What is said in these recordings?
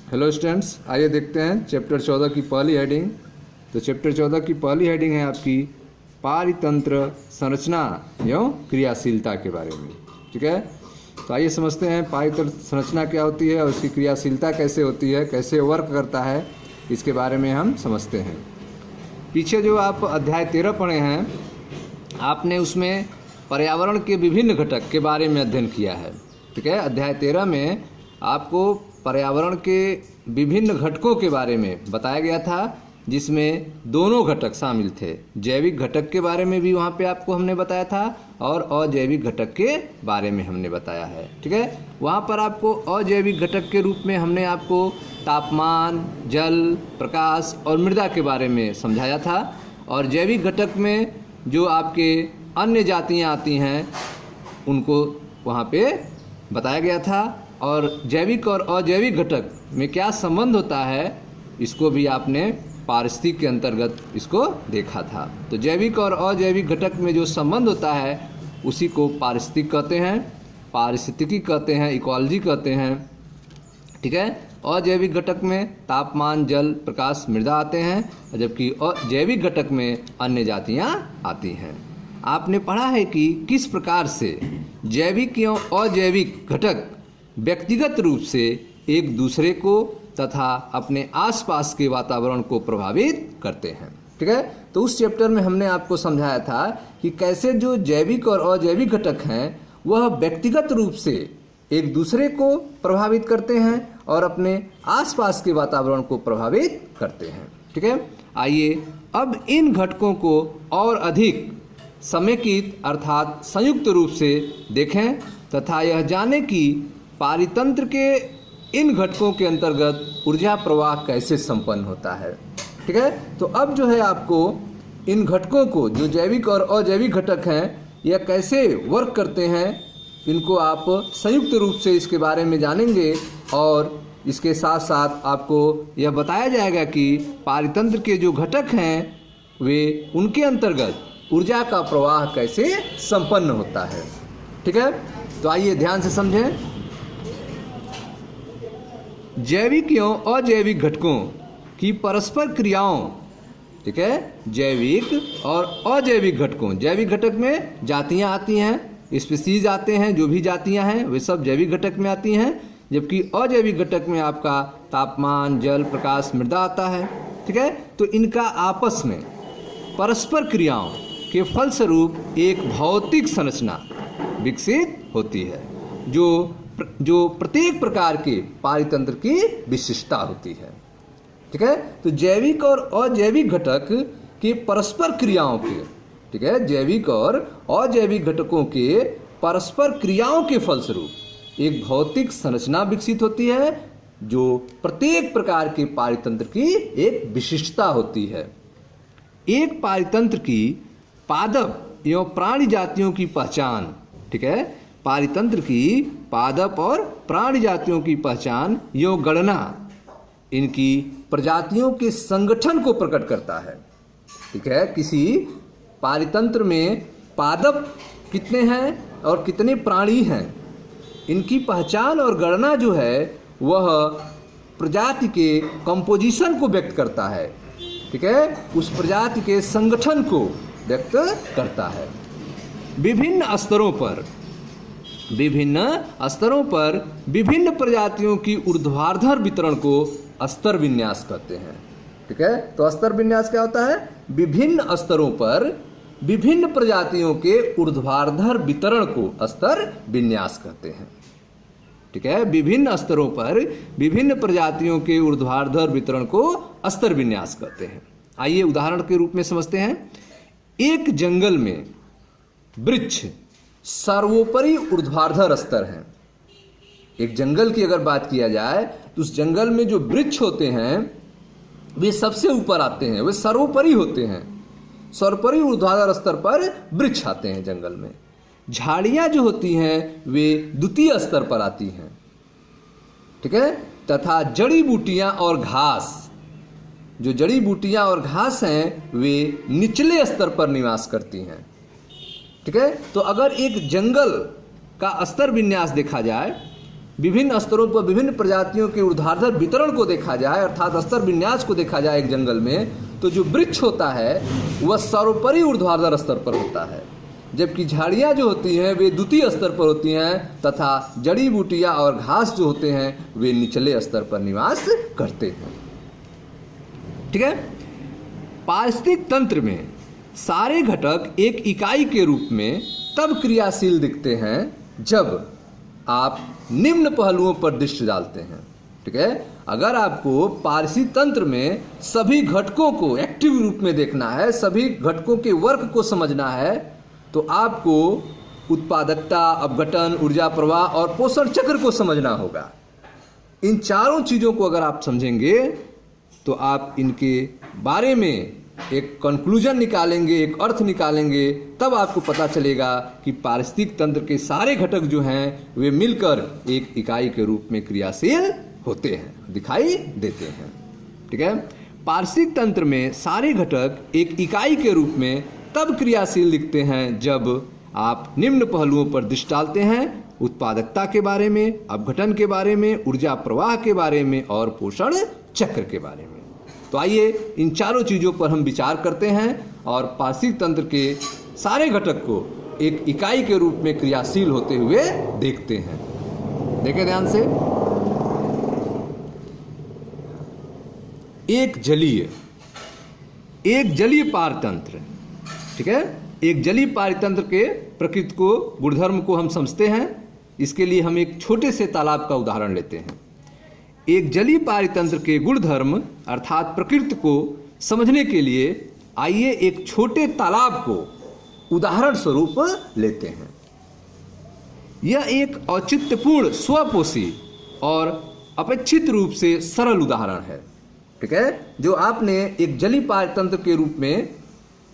Hello students, आइए देखते हैं चैप्टर 14 की पहली हेडिंग। तो चैप्टर 14 की पहली हेडिंग है आपकी पारितंत्र संरचना एवं क्रियाशीलता के बारे में। ठीक है, तो आइए समझते हैं पारितंत्र संरचना क्या होती है और उसकी क्रियाशीलता कैसे होती है, कैसे वर्क करता है, इसके बारे में हम समझते हैं। पीछे जो आप अध्याय 13 पढ़े हैं, आपने उसमें पर्यावरण के विभिन्न घटक के बारे में अध्ययन किया है। ठीक है, अध्याय 13 में आपको पर्यावरण के विभिन्न घटकों के बारे में बताया गया था, जिसमें दोनों घटक शामिल थे। जैविक घटक के बारे में भी वहाँ पे आपको हमने बताया था और अजैविक घटक के बारे में हमने बताया है। ठीक है, वहाँ पर आपको अजैविक घटक के रूप में हमने आपको तापमान, जल, प्रकाश और मृदा के बारे में समझाया था, और जैविक घटक में जो आपके अन्य जातियाँ आती हैं उनको वहाँ पे बताया गया था, और जैविक और अजैविक घटक में क्या संबंध होता है इसको भी आपने पारिस्थितिकी के अंतर्गत इसको देखा था। तो जैविक और अजैविक घटक में जो संबंध होता है उसी को पारिस्थितिकी कहते हैं, पारिस्थितिकी कहते हैं, इकोलॉजी कहते हैं। ठीक है, अजैविक घटक में तापमान, जल, प्रकाश, मृदा आते हैं, जबकि जैविक घटक में अन्य जातियाँ आती हैं। आपने पढ़ा है कि किस प्रकार से जैविक एवं अजैविक घटक व्यक्तिगत रूप से एक दूसरे को तथा अपने आसपास के वातावरण को प्रभावित करते हैं। ठीक है, तो उस चैप्टर में हमने आपको समझाया था कि कैसे जो जैविक और अजैविक घटक हैं वह व्यक्तिगत रूप से एक दूसरे को प्रभावित करते हैं और अपने आसपास के वातावरण को प्रभावित करते हैं। ठीक है, आइए अब इन घटकों को और अधिक समेकित अर्थात संयुक्त रूप से देखें तथा यह जाने कि पारितंत्र के इन घटकों के अंतर्गत ऊर्जा प्रवाह कैसे संपन्न होता है। ठीक है, तो अब जो है आपको इन घटकों को, जो जैविक और अजैविक घटक हैं, यह कैसे वर्क करते हैं, इनको आप संयुक्त रूप से इसके बारे में जानेंगे, और इसके साथ साथ आपको यह बताया जाएगा कि पारितंत्र के जो घटक हैं वे उनके अंतर्गत ऊर्जा का प्रवाह कैसे संपन्न होता है। ठीक है, तो आइए ध्यान से समझें। जैविक एवं अजैविक घटकों की परस्पर क्रियाओं, ठीक है, जैविक और अजैविक घटकों, जैविक घटक में जातियां आती हैं, स्पीसीज आते हैं, जो भी जातियां हैं वे सब जैविक घटक में आती हैं, जबकि अजैविक घटक में आपका तापमान, जल, प्रकाश, मृदा आता है। ठीक है, तो इनका आपस में परस्पर क्रियाओं के फलस्वरूप एक भौतिक संरचना विकसित होती है, जो प्रत्येक प्रकार के पारितंत्र की विशिष्टता होती है। ठीक है, तो जैविक और अजैविक घटक के परस्पर क्रियाओं के, ठीक है, जैविक और अजैविक घटकों के परस्पर क्रियाओं के फलस्वरूप एक भौतिक संरचना विकसित होती है, जो प्रत्येक प्रकार के पारितंत्र की एक विशिष्टता होती है। एक पारितंत्र की पादप एवं प्राणी जातियों की पहचान, ठीक है, पारितंत्र की पादप और प्राणी जातियों की पहचान एवं गणना इनकी प्रजातियों के संगठन को प्रकट करता है। ठीक है, किसी पारितंत्र में पादप कितने हैं और कितने प्राणी हैं, इनकी पहचान और गणना जो है वह प्रजाति के कंपोजिशन को व्यक्त करता है। ठीक है, उस प्रजाति के संगठन को व्यक्त करता है। विभिन्न स्तरों पर विभिन्न प्रजातियों की ऊर्ध्वाधर वितरण को स्तर विन्यास कहते हैं। ठीक है, तो स्तर विन्यास क्या होता है? विभिन्न स्तरों पर विभिन्न प्रजातियों के ऊर्ध्वाधर वितरण को स्तर विन्यास कहते हैं। ठीक है, विभिन्न स्तरों पर विभिन्न प्रजातियों के ऊर्ध्वाधर वितरण को स्तर विन्यास कहते हैं। आइए उदाहरण के रूप में समझते हैं। एक जंगल में वृक्ष सर्वोपरि ऊर्ध्वाधर स्तर हैं। एक जंगल की अगर बात किया जाए तो उस जंगल में जो वृक्ष होते हैं वे सबसे ऊपर आते हैं, वे सर्वोपरि होते हैं, सर्वोपरि ऊर्ध्वाधर स्तर पर वृक्ष आते हैं जंगल में। झाड़ियाँ जो होती हैं वे द्वितीय स्तर पर आती हैं। ठीक है, तथा जड़ी बूटियाँ और घास, जो जड़ी बूटियाँ और घास हैं वे निचले स्तर पर निवास करती हैं। ठीक है, तो अगर एक जंगल का स्तर विन्यास देखा जाए विभिन्न स्तरों पर विभिन्न प्रजातियों के ऊर्ध्वाधर वितरण को देखा जाए, अर्थात स्तर विन्यास को देखा जाए एक जंगल में, तो जो वृक्ष होता है वह सर्वोपरि ऊर्ध्वाधर स्तर पर होता है, जबकि झाड़ियाँ जो होती हैं वे द्वितीय स्तर पर होती हैं, तथा जड़ी बूटियाँ और घास जो होते हैं वे निचले स्तर पर निवास करते हैं। ठीक है। पारिस्थितिक तंत्र में सारे घटक एक इकाई के रूप में तब क्रियाशील दिखते हैं जब आप निम्न पहलुओं पर दृष्टि डालते हैं। ठीक है। अगर आपको पारिस्थितिक तंत्र में सभी घटकों को एक्टिव रूप में देखना है, सभी घटकों के वर्क को समझना है, तो आपको उत्पादकता, अपघटन, ऊर्जा प्रवाह और पोषण चक्र को समझना होगा। इन चारों चीज़ों को अगर आप समझेंगे तो आप इनके बारे में एक कंक्लूजन निकालेंगे, एक अर्थ निकालेंगे, तब आपको पता चलेगा कि पारिस्थितिक तंत्र के सारे घटक जो हैं वे मिलकर एक इकाई के रूप में क्रियाशील होते हैं, दिखाई देते हैं। ठीक है। पारिस्थितिक तंत्र में सारे घटक एक इकाई के रूप में तब क्रियाशील दिखते हैं जब आप निम्न पहलुओं पर दृष्टि डालते हैं, उत्पादकता के बारे में, अपघटन के बारे में, ऊर्जा प्रवाह के बारे में और पोषण चक्र के बारे में। तो आइए इन चारों चीज़ों पर हम विचार करते हैं और पारिस्थितिक तंत्र के सारे घटक को एक इकाई के रूप में क्रियाशील होते हुए देखते हैं। देखें ध्यान से। एक जलीय पारतंत्र। ठीक है। एक जलीय पारतंत्र के प्रकृति को, गुणधर्म को हम समझते हैं। इसके लिए हम एक छोटे से तालाब का उदाहरण लेते हैं। एक जलीय पारतंत्र के गुणधर्म अर्थात प्रकृति को समझने के लिए आइए एक छोटे तालाब को उदाहरण स्वरूप लेते हैं। यह एक औचित्यपूर्ण, स्वपोषी और अपेक्षित रूप से सरल उदाहरण है। ठीक है। जो आपने एक जलीय पारतंत्र के रूप में,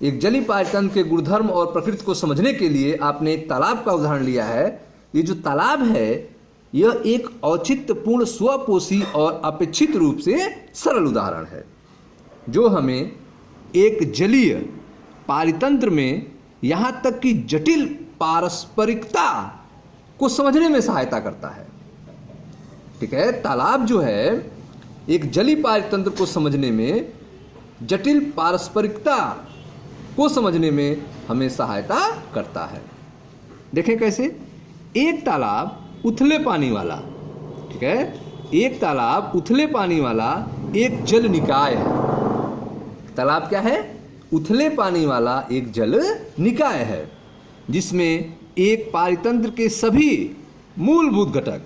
एक जलीय पारतंत्र के गुणधर्म और प्रकृति को समझने के लिए आपने एक तालाब का उदाहरण लिया है। ये जो तालाब है यह एक औचित्यपूर्ण, स्वपोषी और अपेक्षित रूप से सरल उदाहरण है, जो हमें एक जलीय पारतंत्र में यहाँ तक कि जटिल पारस्परिकता को समझने में सहायता करता है। ठीक है। तालाब जो है एक जलीय पारतंत्र को समझने में, जटिल पारस्परिकता को समझने में हमें सहायता करता है। देखें कैसे। एक तालाब उथले पानी वाला, ठीक है, एक तालाब उथले पानी वाला एक जल निकाय है। तालाब क्या है? उथले पानी वाला एक जल निकाय है, जिसमें एक पारतंत्र के सभी मूलभूत घटक,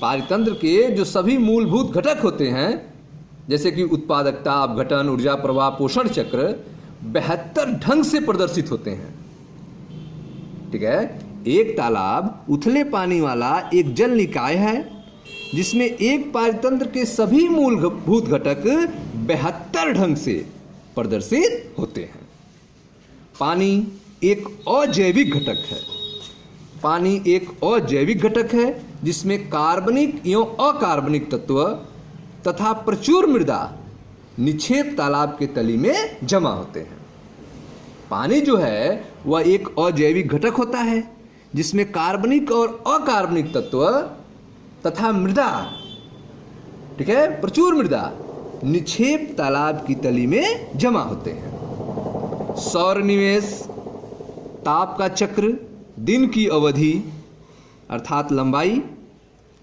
पारतंत्र के जो सभी मूलभूत घटक होते हैं, जैसे कि उत्पादकता, अपघटन, ऊर्जा प्रवाह, पोषण चक्र, बेहतर ढंग से प्रदर्शित होते हैं। ठीक है। एक तालाब उथले पानी वाला एक जल निकाय है, जिसमें एक पारतंत्र के सभी मूलभूत घटक बेहतर ढंग से प्रदर्शित होते हैं। पानी एक अजैविक घटक है। पानी एक अजैविक घटक है, जिसमें कार्बनिक एवं अकार्बनिक तत्व तथा प्रचुर मृदा निक्षेप तालाब के तली में जमा होते हैं। पानी जो है वह एक अजैविक घटक होता है, जिसमें कार्बनिक और अकार्बनिक तत्व तथा मृदा, ठीक है, प्रचुर मृदा निक्षेप तालाब की तली में जमा होते हैं। सौर निवेश, ताप का चक्र, दिन की अवधि अर्थात लंबाई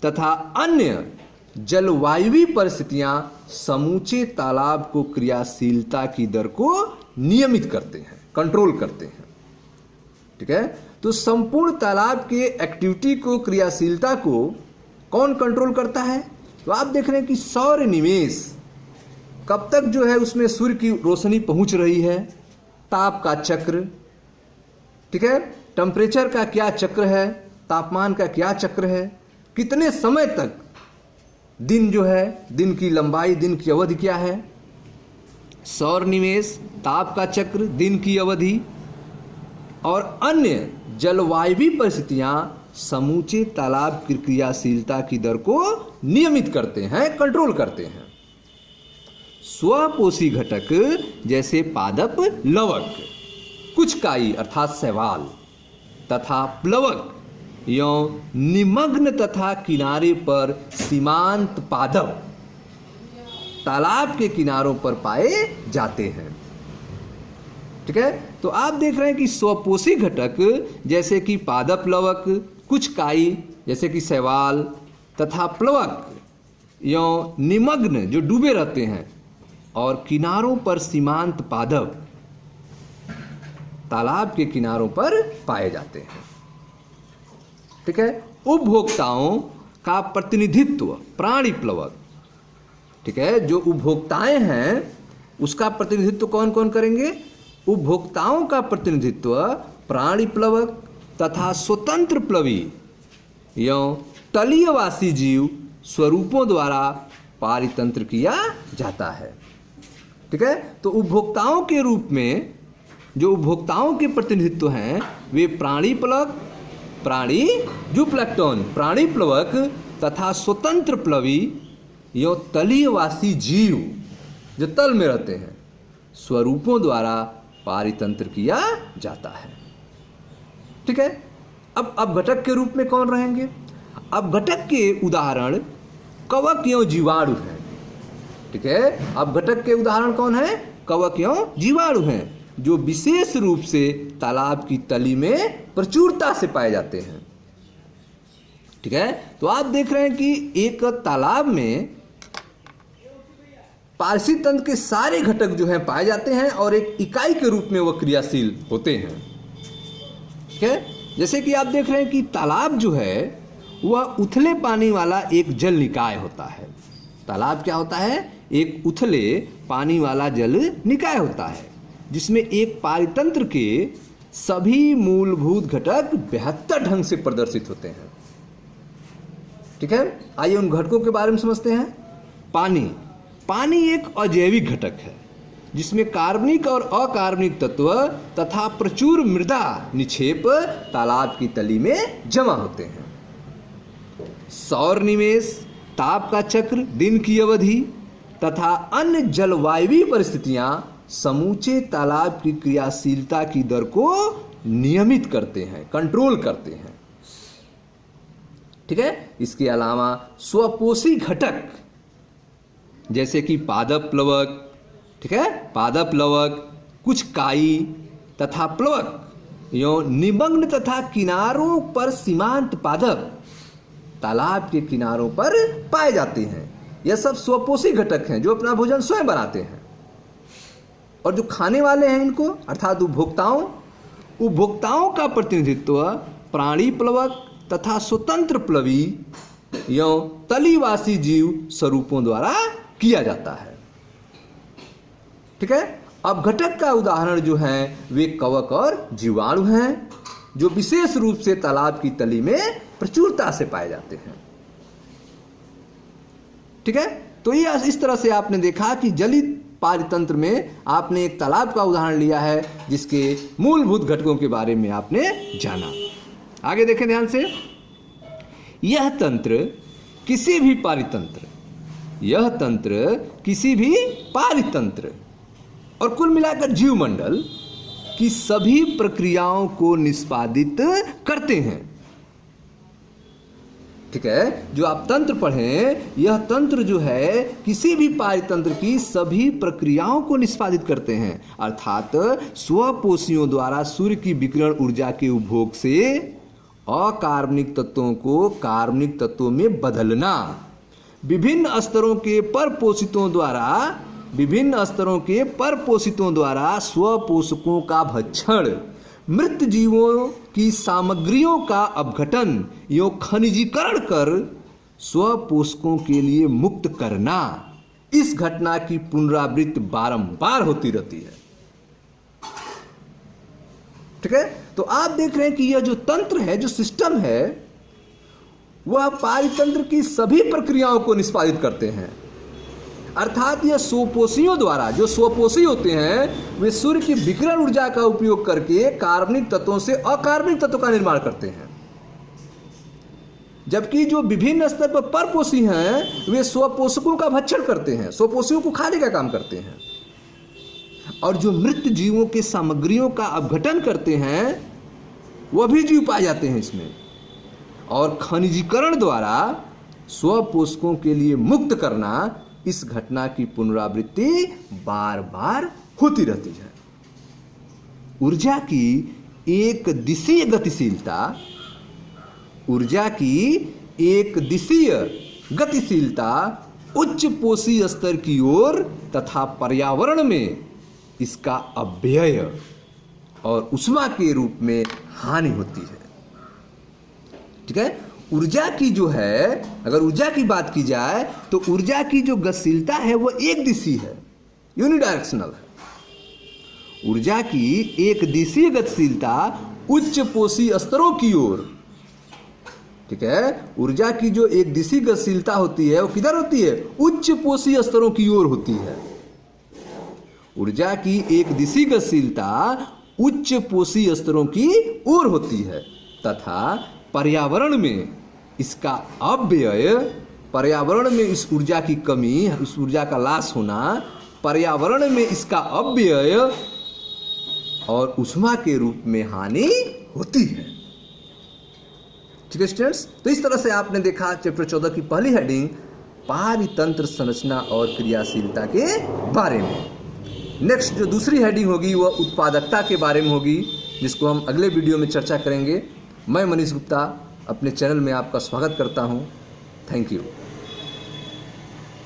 तथा अन्य जलवायुवी परिस्थितियां समूचे तालाब को क्रियाशीलता की दर को नियमित करते हैं, कंट्रोल करते हैं। ठीक है। तो संपूर्ण तालाब के एक्टिविटी को, क्रियाशीलता को कौन कंट्रोल करता है? तो आप देख रहे हैं कि सौर निवेश कब तक जो है उसमें सूर्य की रोशनी पहुंच रही है, ताप का चक्र, ठीक है, टेम्परेचर का क्या चक्र है, तापमान का क्या चक्र है, कितने समय तक दिन जो है, दिन की लंबाई, दिन की अवधि क्या है, सौर निवेश, ताप का चक्र, दिन की अवधि और अन्य जलवायुवी परिस्थितियां समूचे तालाब की क्रियाशीलता की दर को नियमित करते हैं, कंट्रोल करते हैं। स्वपोषी घटक जैसे पादप, लवक, कुछ काई अर्थात शैवाल तथा प्लवक एवं निमग्न तथा किनारे पर सीमांत पादप तालाब के किनारों पर पाए जाते हैं। ठीक है, तो आप देख रहे हैं कि स्वपोषी घटक जैसे कि पादप प्लवक, कुछ काई जैसे कि शैवाल तथा प्लवक एवं निमग्न जो डूबे रहते हैं और किनारों पर सीमांत पादप तालाब के किनारों पर पाए जाते हैं। ठीक है, उपभोक्ताओं का प्रतिनिधित्व प्राणी प्लवक। ठीक है, जो उपभोक्ताएं हैं उसका प्रतिनिधित्व कौन कौन करेंगे? उपभोक्ताओं का प्रतिनिधित्व प्राणी प्लवक तथा स्वतंत्र प्लवी एवं तलीयवासी जीव स्वरूपों द्वारा पारितंत्र किया जाता है। ठीक है, तो उपभोक्ताओं के रूप में जो उपभोक्ताओं के प्रतिनिधित्व हैं वे प्राणी प्लवक, प्राणी जूप्लैंक्टन प्राणी प्लवक तथा स्वतंत्र प्लवी एवं तलीयवासी जीव जो तल में रहते हैं स्वरूपों द्वारा पारितंत्र किया जाता है। ठीक है, अब घटक के रूप में कौन रहेंगे? अब घटक के उदाहरण कवक एवं जीवाणु हैं। ठीक है, अब घटक के उदाहरण कौन है? कवक एवं जीवाणु हैं जो विशेष रूप से तालाब की तली में प्रचुरता से पाए जाते हैं। ठीक है, तो आप देख रहे हैं कि एक तालाब में पारसी तंत्र के सारे घटक जो हैं पाए जाते हैं और एक इकाई के रूप में वह क्रियाशील होते हैं। ठीक है, जैसे कि आप देख रहे हैं कि तालाब जो है वह उथले पानी वाला एक जल निकाय होता है। तालाब क्या होता है? एक उथले पानी वाला जल निकाय होता है जिसमें एक पारितंत्र के सभी मूलभूत घटक बेहतर ढंग से प्रदर्शित होते हैं। ठीक है, आइए उन घटकों के बारे में समझते हैं। पानी एक अजैविक घटक है जिसमें कार्बनिक और अकार्बनिक तत्व तथा प्रचुर मृदा निक्षेप तालाब की तली में जमा होते हैं। सौर निवेश, ताप का चक्र, दिन की अवधि तथा अन्य जलवायवीय परिस्थितियां समूचे तालाब की क्रियाशीलता की दर को नियमित करते हैं, कंट्रोल करते हैं। ठीक है, इसके अलावा स्वपोषी घटक जैसे कि पादप प्लवक, ठीक है, पादप प्लवक, कुछ काई तथा प्लवक एवं निमग्न तथा किनारों पर सीमांत पादप तालाब के किनारों पर पाए जाते हैं। यह सब स्वपोषी घटक हैं जो अपना भोजन स्वयं बनाते हैं और जो खाने वाले हैं इनको अर्थात उपभोक्ताओं का प्रतिनिधित्व प्राणी प्लवक तथा स्वतंत्र प्लवी एवं तलीवासी जीव स्वरूपों द्वारा किया जाता है। ठीक है, अब घटक का उदाहरण जो है वे कवक और जीवाणु हैं जो विशेष रूप से तालाब की तली में प्रचुरता से पाए जाते हैं। ठीक है, तो ये इस तरह से आपने देखा कि जलीय पारितंत्र में आपने एक तालाब का उदाहरण लिया है जिसके मूलभूत घटकों के बारे में आपने जाना। आगे देखें ध्यान से। यह तंत्र किसी भी पारितंत्र और कुल मिलाकर जीवमंडल की सभी प्रक्रियाओं को निष्पादित करते हैं। ठीक है, जो आप तंत्र पढ़ें, यह तंत्र जो है किसी भी पारितंत्र की सभी प्रक्रियाओं को निष्पादित करते हैं अर्थात स्वपोषियों द्वारा सूर्य की विकिरण ऊर्जा के उपभोग से अकार्बनिक तत्वों को कार्बनिक तत्वों में बदलना, विभिन्न स्तरों के परपोषितों द्वारा स्वपोषकों का भक्षण, मृत जीवों की सामग्रियों का अपघटन एवं खनिजीकरण कर स्वपोषकों के लिए मुक्त करना, इस घटना की पुनरावृत्ति बारंबार होती रहती है। ठीक है, तो आप देख रहे हैं कि यह जो तंत्र है, जो सिस्टम है, वह पारितंत्र की सभी प्रक्रियाओं को निष्पादित करते हैं अर्थात यह स्वपोषियों द्वारा, जो स्वपोषी होते हैं वे सूर्य की विकिरण ऊर्जा का उपयोग करके कार्बनिक तत्वों से अकार्बनिक तत्वों का निर्माण करते हैं, जबकि जो विभिन्न स्तर पर परपोषी हैं वे स्वपोषकों का भक्षण करते हैं, स्वपोषियों को खाने का काम करते हैं, और जो मृत जीवों के सामग्रियों का अपघटन करते हैं वह भी जीव पाए जाते हैं इसमें। और खनिजीकरण द्वारा स्वपोषकों के लिए मुक्त करना, इस घटना की पुनरावृत्ति बार बार होती रहती है। ऊर्जा की एक दिशीय गतिशीलता, ऊर्जा की एक दिशीय गतिशीलता उच्च पोषी स्तर की ओर तथा पर्यावरण में इसका अपव्यय और ऊष्मा के रूप में हानि होती है। ठीक है, ऊर्जा की जो है, अगर ऊर्जा की बात की जाए तो ऊर्जा की जो गतिशीलता है वो एक दिशीय है, यूनिडायरेक्शनल है। ऊर्जा की एक दिशीय गतिशीलता उच्च पोषी स्तरों की ओर, ठीक है, ऊर्जा की जो एक दिशीय गतिशीलता होती है वो किधर होती है? उच्च पोषी स्तरों की ओर होती है। ऊर्जा की एक दिशीय गतिशीलता उच्च पोषी स्तरों की ओर होती है तथा पर्यावरण में इसका अपव्यय, पर्यावरण में इस ऊर्जा की कमी, इस ऊर्जा का लाश होना, पर्यावरण में इसका अपव्यय और ऊष्मा के रूप में हानि होती है। ठीक है स्टूडेंट्स, तो इस तरह से आपने देखा चैप्टर 14 की पहली हेडिंग पारितंत्र संरचना और क्रियाशीलता के बारे में। नेक्स्ट जो दूसरी हेडिंग होगी वह उत्पादकता के बारे में होगी, जिसको हम अगले वीडियो में चर्चा करेंगे। मैं मनीष गुप्ता अपने चैनल में आपका स्वागत करता हूं। Thank you.